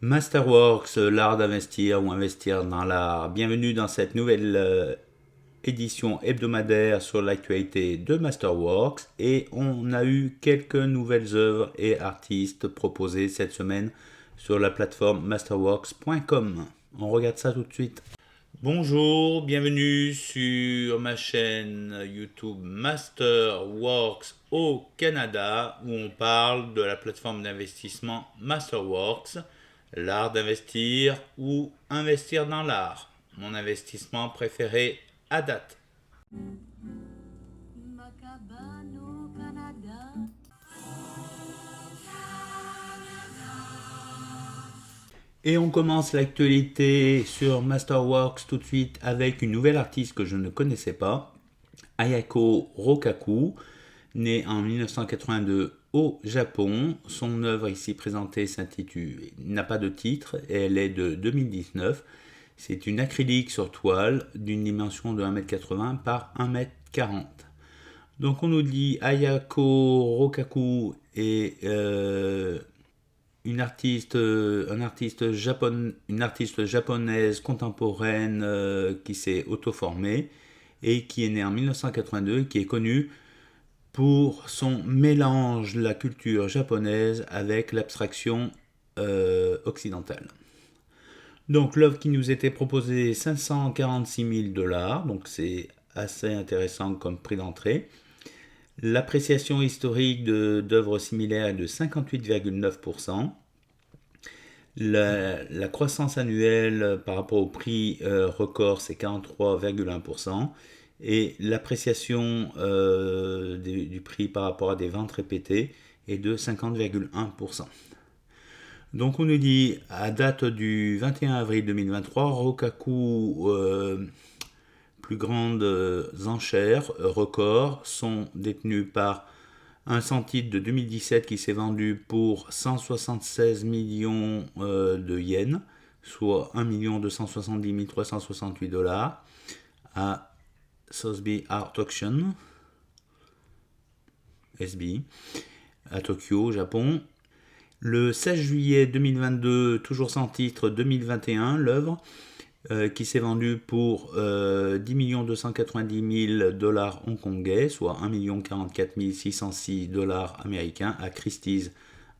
Masterworks, l'art d'investir ou investir dans l'art. Bienvenue dans cette nouvelle édition hebdomadaire sur l'actualité de Masterworks. Et on a eu quelques nouvelles œuvres et artistes proposés cette semaine sur la plateforme masterworks.com. On regarde ça tout de suite. Bonjour, bienvenue sur ma chaîne YouTube Masterworks au Canada où on parle de la plateforme d'investissement Masterworks, l'art d'investir ou investir dans l'art, mon investissement préféré à date. Ma cabane au Canada. Et on commence l'actualité sur Masterworks tout de suite avec une nouvelle artiste que je ne connaissais pas, Ayako Rokaku, née en 1982 au Japon. Son œuvre ici présentée n'a pas de titre et elle est de 2019. C'est une acrylique sur toile d'une dimension de 1m80 par 1m40. Donc on nous dit Ayako Rokaku est une artiste japonaise contemporaine qui s'est auto-formée et qui est née en 1982, qui est connue pour son mélange de la culture japonaise avec l'abstraction occidentale. Donc l'œuvre qui nous était proposée, 546 000 $, donc c'est assez intéressant comme prix d'entrée. L'appréciation historique d'œuvres similaires est de 58,9%. La croissance annuelle par rapport au prix record, c'est 43,1%. Et l'appréciation du prix par rapport à des ventes répétées est de 50,1%. Donc on nous dit, à date du 21 avril 2023, Rokaku, plus grandes enchères, records, sont détenus par un centite de 2017 qui s'est vendu pour 176 millions de yens, soit 1 270 368 $, à Sotheby Art Auction, SB, à Tokyo, Japon. Le 16 juillet 2022, toujours sans titre, 2021, l'œuvre qui s'est vendue pour 10 290 000 $ hongkongais, soit 1 44 606 $ américains à Christie's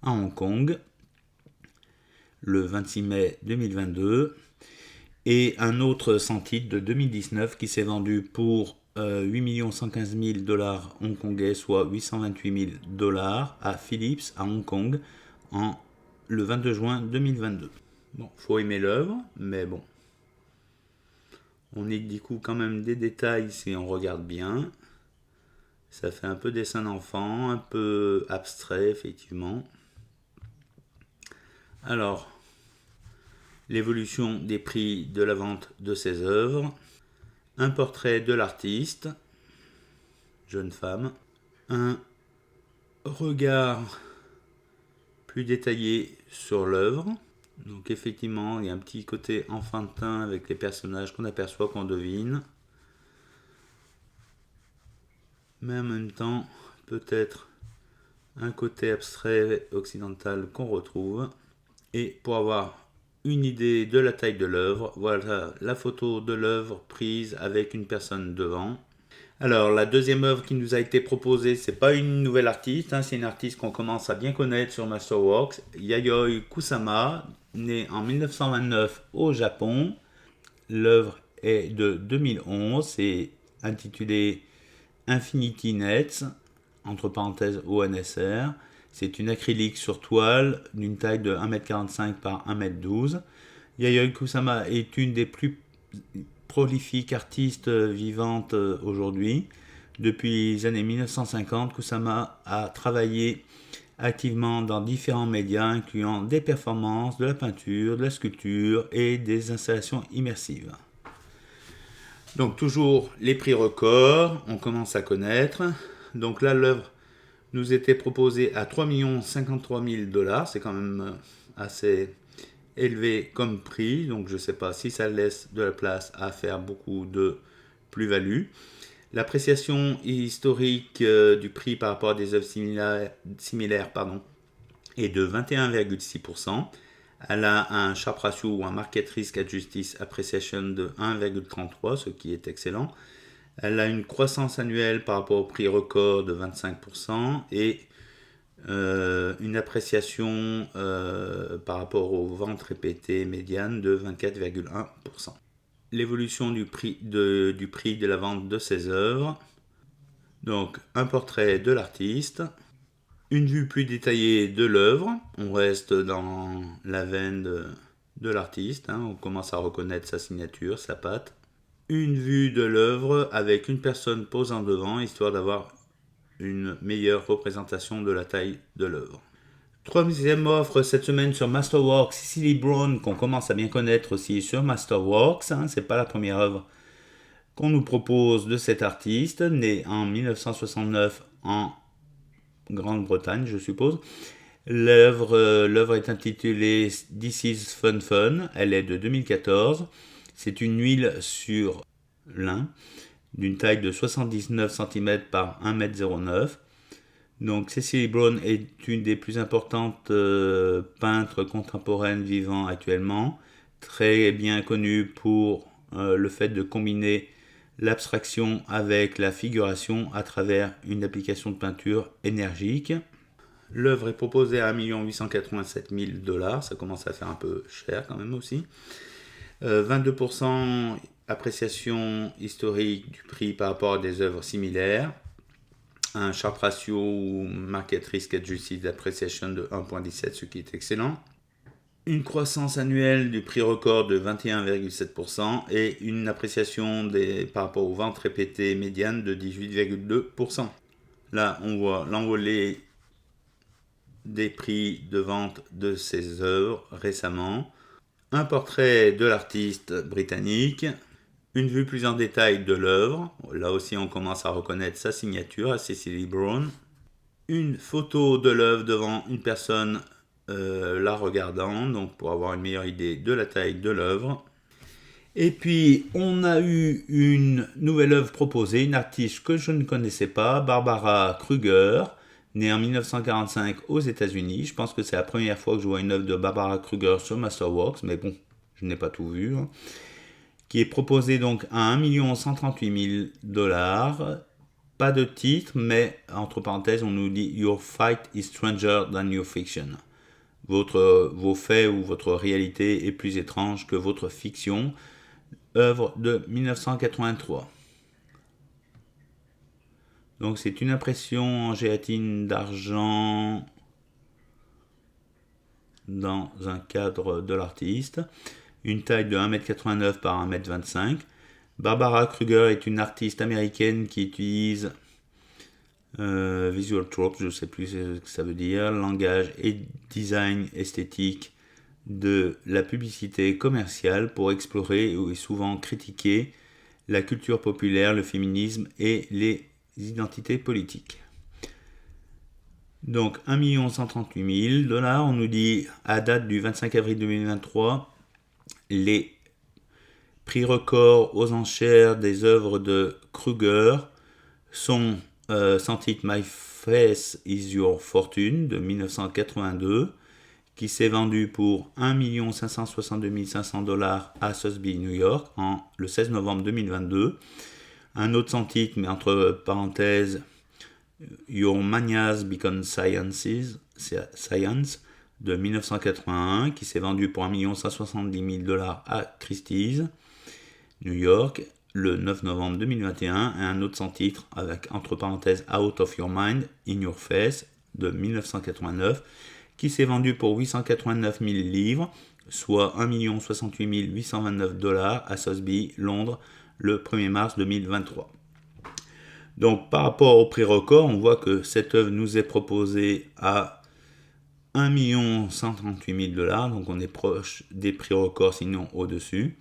à Hong Kong, le 26 mai 2022. Et un autre sans titre de 2019 qui s'est vendu pour 8 115 000 $ hongkongais, soit 828 000 $ à Philips à Hong Kong, le 22 juin 2022. Bon, faut aimer l'œuvre, mais bon. On y découvre quand même des détails si on regarde bien. Ça fait un peu dessin d'enfant, un peu abstrait, effectivement. Alors, l'évolution des prix de la vente de ces œuvres. Un portrait de l'artiste, jeune femme. Un regard plus détaillé sur l'œuvre. Donc effectivement, il y a un petit côté enfantin avec les personnages qu'on aperçoit, qu'on devine. Mais en même temps, peut-être un côté abstrait occidental qu'on retrouve. Et pour avoir une idée de la taille de l'œuvre, voilà la photo de l'œuvre prise avec une personne devant. Alors, la deuxième œuvre qui nous a été proposée, c'est pas une nouvelle artiste, c'est une artiste qu'on commence à bien connaître sur Masterworks, Yayoi Kusama, née en 1929 au Japon. L'œuvre est de 2011, c'est intitulé Infinity Nets, entre parenthèses ONSR. C'est une acrylique sur toile d'une taille de 1m45 par 1m12. Yayoi Kusama est une des plus prolifique artiste vivante aujourd'hui. Depuis les années 1950, Kusama a travaillé activement dans différents médias, incluant des performances, de la peinture, de la sculpture et des installations immersives. Donc toujours les prix records, on commence à connaître. Donc là, l'œuvre nous était proposée à 3 053 000 $, c'est quand même assez élevé comme prix, donc je ne sais pas si ça laisse de la place à faire beaucoup de plus-value. L'appréciation historique du prix par rapport à des œuvres similaires est de 21,6%, Elle a un Sharpe ratio ou un Market Risk Adjusted Appreciation de 1,33, ce qui est excellent. Elle a une croissance annuelle par rapport au prix record de 25% et une appréciation par rapport aux ventes répétées médianes de 24,1%. L'évolution du prix de la vente de ses œuvres. Donc un portrait de l'artiste, une vue plus détaillée de l'œuvre. On reste dans la veine de l'artiste, on commence à reconnaître sa signature, sa patte. Une vue de l'œuvre avec une personne posant devant, histoire d'avoir une meilleure représentation de la taille de l'œuvre. Troisième offre cette semaine sur Masterworks, Cecily Brown, qu'on commence à bien connaître aussi sur Masterworks. C'est pas la première œuvre qu'on nous propose de cet artiste, né en 1969 en Grande-Bretagne, je suppose. L'œuvre est intitulée This is Fun Fun. Elle est de 2014. C'est une huile sur lin d'une taille de 79 cm par 1,09 m. Donc Cecily Brown est une des plus importantes peintres contemporaines vivant actuellement, très bien connue pour le fait de combiner l'abstraction avec la figuration à travers une application de peinture énergique. L'œuvre est proposée à 1 887 000 $, ça commence à faire un peu cher quand même aussi. 22% appréciation historique du prix par rapport à des œuvres similaires. Un Sharpe ratio ou Market Risk Adjusted Appreciation de 1,17, ce qui est excellent. Une croissance annuelle du prix record de 21,7% et une appréciation par rapport aux ventes répétées médianes de 18,2%. Là, on voit l'envolée des prix de vente de ces œuvres récemment. Un portrait de l'artiste britannique. Une vue plus en détail de l'œuvre. Là aussi, on commence à reconnaître sa signature à Cecily Brown. Une photo de l'œuvre devant une personne la regardant, donc pour avoir une meilleure idée de la taille de l'œuvre. Et puis, on a eu une nouvelle œuvre proposée, une artiste que je ne connaissais pas, Barbara Kruger, née en 1945 aux États-Unis. Je pense que c'est la première fois que je vois une œuvre de Barbara Kruger sur Masterworks, mais bon, je n'ai pas tout vu. Qui est proposée donc à 1 138 000 $. Pas de titre, mais entre parenthèses, on nous dit Your fight is stranger than your fiction. Vos faits ou votre réalité est plus étrange que votre fiction. Œuvre de 1983. Donc c'est une impression en gélatine d'argent dans un cadre de l'artiste. Une taille de 1,89 m par 1,25 m. Barbara Kruger est une artiste américaine qui utilise visual tropes, je ne sais plus ce que ça veut dire, langage et design esthétique de la publicité commerciale pour explorer et souvent critiquer la culture populaire, le féminisme et les identités politiques. Donc 1 138 000 $, on nous dit à date du 25 avril 2023, les prix records aux enchères des œuvres de Kruger sont sans titre My Face is Your Fortune de 1982, qui s'est vendu pour 1 562 500 $ à Sotheby's, New York, le 16 novembre 2022. Un autre sans titre, mais entre parenthèses, Your Manias Become Science de 1981, qui s'est vendu pour 1 170 000 $ à Christie's, New York, le 9 novembre 2021, et un autre sans titre, avec entre parenthèses Out of Your Mind, In Your Face, de 1989, qui s'est vendu pour 889 000 livres, soit 1 68 829 $ à Sotheby's, Londres, le 1er mars 2023. Donc par rapport au prix record, on voit que cette œuvre nous est proposée à 1 138 000 $, donc on est proche des prix records, sinon au-dessus.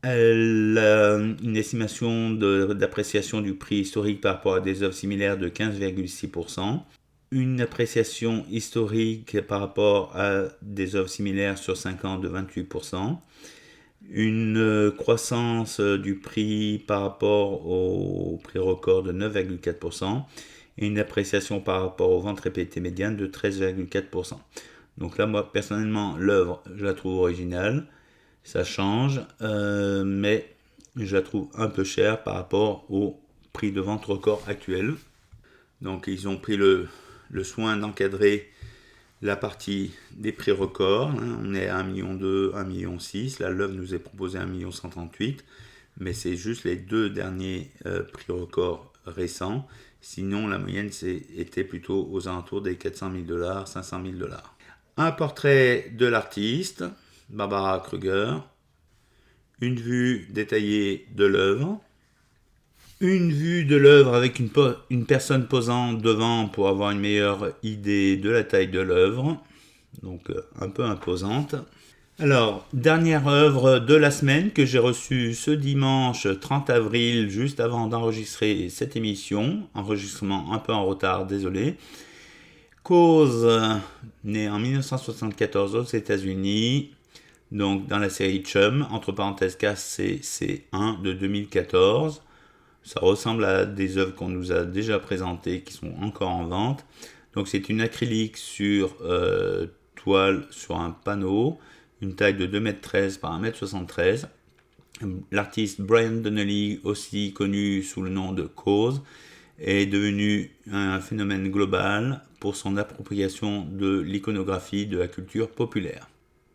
Elle a une estimation d'appréciation du prix historique par rapport à des œuvres similaires de 15,6%. Une appréciation historique par rapport à des œuvres similaires sur 5 ans de 28%. Une croissance du prix par rapport au prix record de 9,4%. Et une appréciation par rapport aux ventes répétées médianes de 13,4%. Donc là, moi, personnellement, l'œuvre, je la trouve originale. Ça change, mais je la trouve un peu chère par rapport au prix de vente record actuel. Donc ils ont pris le soin d'encadrer la partie des prix records. On est à 1,2 million, 1,6 million. Là, l'œuvre nous est proposée à 1,138 million. Mais c'est juste les 2 derniers prix records récents. Sinon, la moyenne était plutôt aux alentours des 400 000 $, 500 000 $. Un portrait de l'artiste, Barbara Kruger. Une vue détaillée de l'œuvre. Une vue de l'œuvre avec une personne posant devant pour avoir une meilleure idée de la taille de l'œuvre. Donc un peu imposante. Alors, dernière œuvre de la semaine que j'ai reçue ce dimanche 30 avril, juste avant d'enregistrer cette émission. Enregistrement un peu en retard, désolé. Cause, né en 1974 aux États-Unis, donc dans la série Chum, entre parenthèses KCC1 de 2014. Ça ressemble à des œuvres qu'on nous a déjà présentées, qui sont encore en vente. Donc c'est une acrylique sur toile sur un panneau, une taille de 2,13 m par 1,73 m. L'artiste Brian Donnelly, aussi connu sous le nom de Cause, est devenu un phénomène global pour son appropriation de l'iconographie de la culture populaire.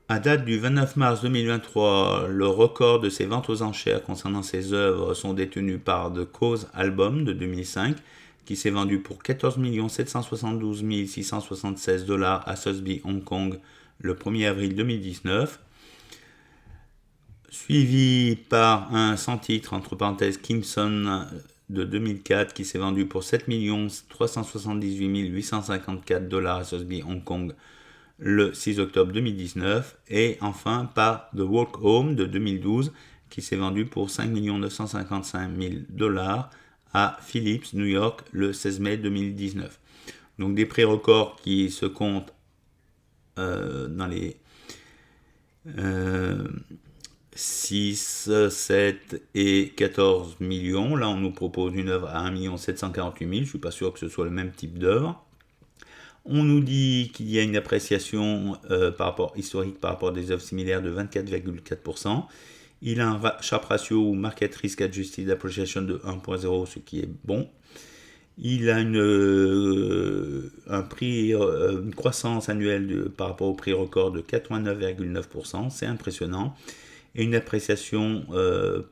À date du 29 mars 2023, le record de ses ventes aux enchères concernant ses œuvres sont détenus par The Cause Album de 2005, qui s'est vendu pour 14 772 676 $ à Sotheby's Hong Kong le 1er avril 2019, suivi par un sans titre, entre parenthèses Kimson de 2004, qui s'est vendu pour 7 378 854 $ à Sotheby's Hong Kong le 6 octobre 2019, et enfin par The Walk Home de 2012, qui s'est vendu pour 5 955 000 $ à Phillips, New York, le 16 mai 2019. Donc des prix records qui se comptent dans les 6, 7 et 14 millions. Là, on nous propose une œuvre à 1 748 000. Je ne suis pas sûr que ce soit le même type d'œuvre. On nous dit qu'il y a une appréciation historique par rapport à des œuvres similaires de 24,4%. Il a un Sharpe ratio ou Market Risk Adjusted Appreciation de 1.0, ce qui est bon. Il a une croissance annuelle par rapport au prix record de 89,9%, c'est impressionnant. Et une appréciation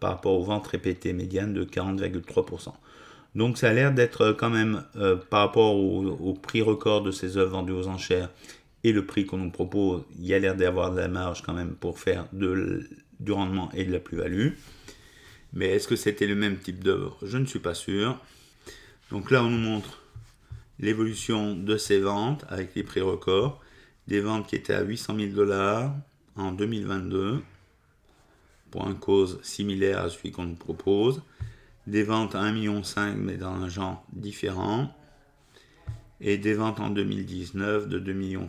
par rapport aux ventes répétées médianes de 40,3%. Donc ça a l'air d'être quand même, par rapport au prix record de ces œuvres vendues aux enchères et le prix qu'on nous propose, il y a l'air d'avoir de la marge quand même pour faire du rendement et de la plus-value. Mais est-ce que c'était le même type d'œuvre ? Je ne suis pas sûr. Donc là, on nous montre l'évolution de ces ventes avec les prix records. Des ventes qui étaient à 800 000 $ en 2022 pour un cause similaire à celui qu'on nous propose. Des ventes à 1,5 million mais dans un genre différent. Et des ventes en 2019 de 2,3 millions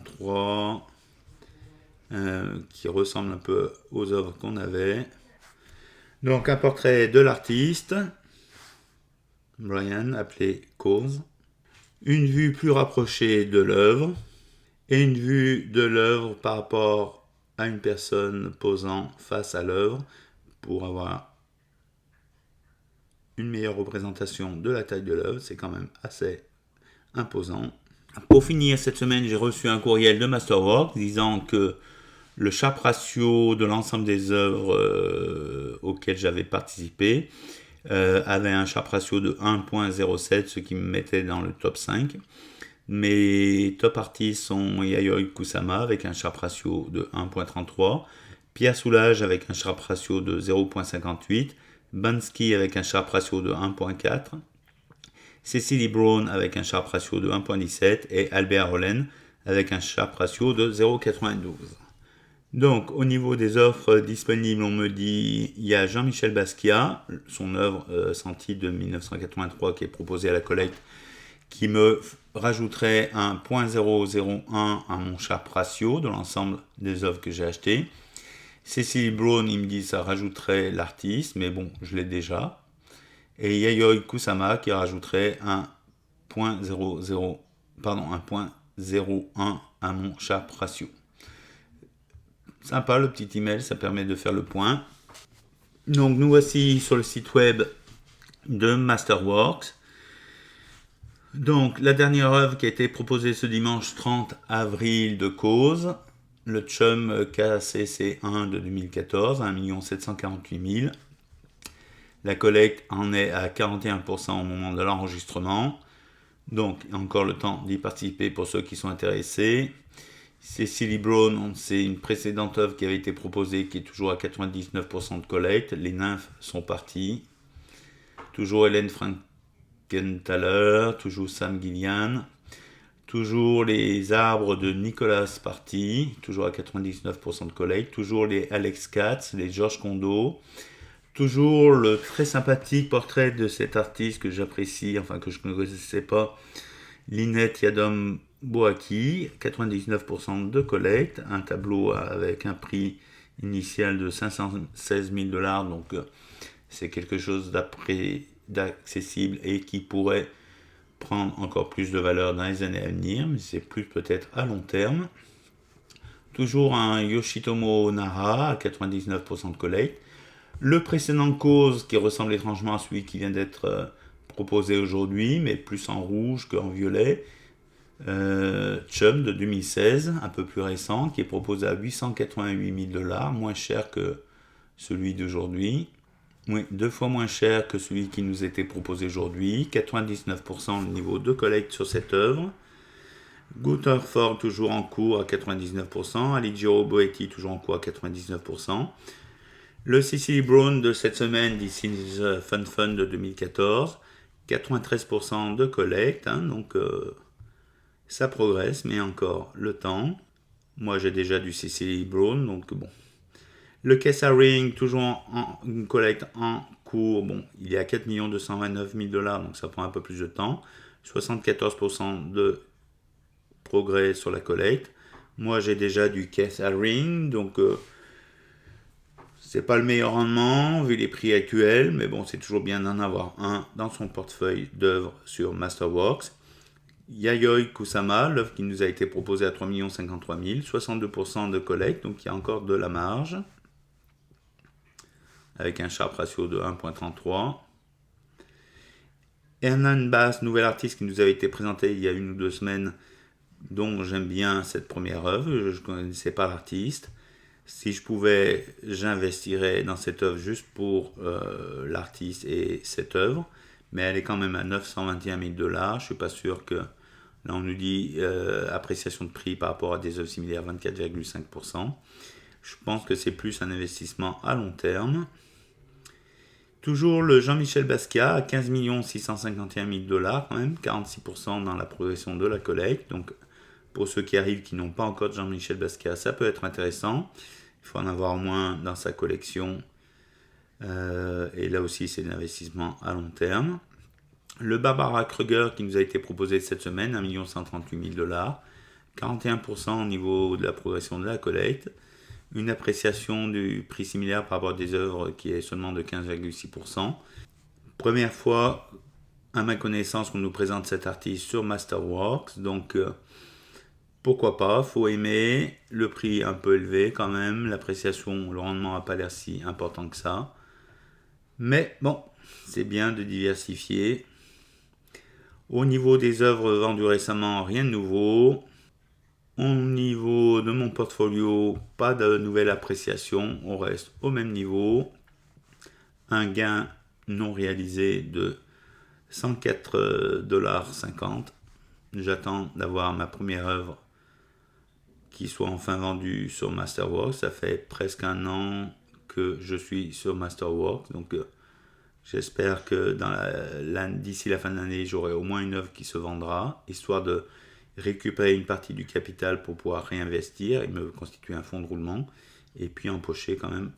qui ressemblent un peu aux œuvres qu'on avait. Donc un portrait de l'artiste, Brian, appelé Cause. Une vue plus rapprochée de l'œuvre. Et une vue de l'œuvre par rapport à une personne posant face à l'œuvre pour avoir une meilleure représentation de la taille de l'œuvre. C'est quand même assez imposant. Pour finir, cette semaine, j'ai reçu un courriel de Masterwork disant que le Sharpe ratio de l'ensemble des œuvres auxquelles j'avais participé avait un Sharpe ratio de 1.07, ce qui me mettait dans le top 5. Mes top artistes sont Yayoi Kusama avec un Sharpe ratio de 1.33, Pierre Soulages avec un Sharpe ratio de 0.58, Bansky avec un Sharpe ratio de 1.4, Cecily Brown avec un Sharpe ratio de 1.17 et Albert Hollen avec un Sharpe ratio de 0.92. Donc au niveau des offres disponibles, on me dit il y a Jean-Michel Basquiat, son œuvre Senti de 1983 qui est proposée à la collecte, qui me rajouterait un 0.001 à mon Sharpe ratio de l'ensemble des œuvres que j'ai achetées. Cecily Brown, il me dit ça rajouterait l'artiste, mais bon, je l'ai déjà. Et Yayoi Kusama qui rajouterait un 0.0, un 0,1 à mon Sharpe ratio. Sympa le petit email, ça permet de faire le point. Donc nous voici sur le site web de Masterworks. Donc la dernière œuvre qui a été proposée ce dimanche 30 avril de cause, le Chum KCC1 de 2014, 1 748 000. La collecte en est à 41% au moment de l'enregistrement. Donc il y a encore le temps d'y participer pour ceux qui sont intéressés. Cecily Brown, c'est une précédente œuvre qui avait été proposée, qui est toujours à 99% de collecte. Les nymphes sont parties. Toujours Hélène Frankenthaler, toujours Sam Gillian. Toujours les arbres de Nicolas partis, toujours à 99% de collecte. Toujours les Alex Katz, les Georges Condo. Toujours le très sympathique portrait de cet artiste que j'apprécie, enfin que je ne connaissais pas, Lynette Yadom Boaki, 99% de collecte, un tableau avec un prix initial de 516 000 $, donc c'est quelque chose d'accessible et qui pourrait prendre encore plus de valeur dans les années à venir, mais c'est plus peut-être à long terme. Toujours un Yoshitomo Nara à 99% de collecte. Le précédent cause qui ressemble étrangement à celui qui vient d'être proposé aujourd'hui, mais plus en rouge qu'en violet. Chum de 2016, un peu plus récent, qui est proposé à 888 000 $, moins cher que celui d'aujourd'hui. Oui, 2 fois moins cher que celui qui nous était proposé aujourd'hui. 99% le niveau de collecte sur cette œuvre. Guterford toujours en cours à 99%. Alighiero Boetti toujours en cours à 99%. Le Cecily Brown de cette semaine, This is Fun de 2014, 93% de collecte, donc ça progresse, mais encore le temps. Moi j'ai déjà du Cecily Brown, donc bon. Le Kessaring, toujours en collecte en cours, bon, il est à 4 229 000 $, donc ça prend un peu plus de temps. 74% de progrès sur la collecte. Moi j'ai déjà du Kessaring, donc c'est pas le meilleur rendement vu les prix actuels, mais bon, c'est toujours bien d'en avoir un dans son portefeuille d'œuvres sur Masterworks. Yayoi Kusama, l'œuvre qui nous a été proposée à 3 053 000, 62% de collecte, donc il y a encore de la marge, avec un Sharpe ratio de 1.33. Hernan Bass, nouvel artiste qui nous avait été présenté il y a 1 ou 2 semaines, dont j'aime bien cette première œuvre, je ne connaissais pas l'artiste. Si je pouvais, j'investirais dans cette œuvre juste pour l'artiste et cette œuvre, mais elle est quand même à 921 000 $. Je ne suis pas sûr que, là on nous dit appréciation de prix par rapport à des œuvres similaires, 24,5%. Je pense que c'est plus un investissement à long terme. Toujours le Jean-Michel Basquiat à 15 651 000 $, quand même, 46% dans la progression de la collecte. Donc pour ceux qui arrivent qui n'ont pas encore de Jean-Michel Basquiat, ça peut être intéressant. Il faut en avoir au moins dans sa collection. Et là aussi, c'est un investissement à long terme. Le Barbara Kruger qui nous a été proposé cette semaine, 1 138 000 $, 41% au niveau de la progression de la collecte. Une appréciation du prix similaire par rapport à des œuvres qui est seulement de 15,6%. Première fois, à ma connaissance, qu'on nous présente cet artiste sur Masterworks. Donc, pourquoi pas, faut aimer. Le prix un peu élevé quand même. L'appréciation, le rendement n'a pas l'air si important que ça. Mais bon, c'est bien de diversifier. Au niveau des œuvres vendues récemment, rien de nouveau. Au niveau de mon portfolio, pas de nouvelle appréciation, on reste au même niveau. Un gain non réalisé de 104,50 $. J'attends d'avoir ma première œuvre qui soit enfin vendue sur Masterworks. Ça fait presque 1 an que je suis sur Masterworks, donc j'espère que d'ici la fin de l'année, j'aurai au moins une œuvre qui se vendra, histoire de récupérer une partie du capital pour pouvoir réinvestir et me constituer un fonds de roulement, et puis empocher quand même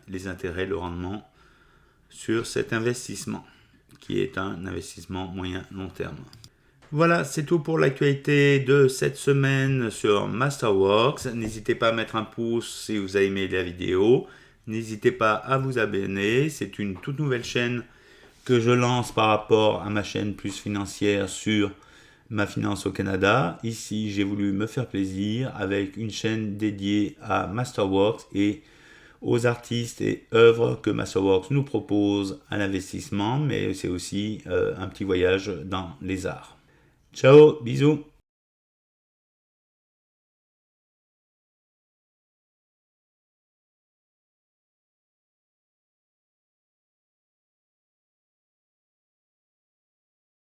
les intérêts, le rendement sur cet investissement, qui est un investissement moyen-long terme. Voilà, c'est tout pour l'actualité de cette semaine sur Masterworks. N'hésitez pas à mettre un pouce si vous avez aimé la vidéo. N'hésitez pas à vous abonner. C'est une toute nouvelle chaîne que je lance par rapport à ma chaîne plus financière sur Ma finance au Canada. Ici, j'ai voulu me faire plaisir avec une chaîne dédiée à Masterworks et aux artistes et œuvres que Masterworks nous propose à l'investissement, mais c'est aussi un petit voyage dans les arts. Ciao, bisous.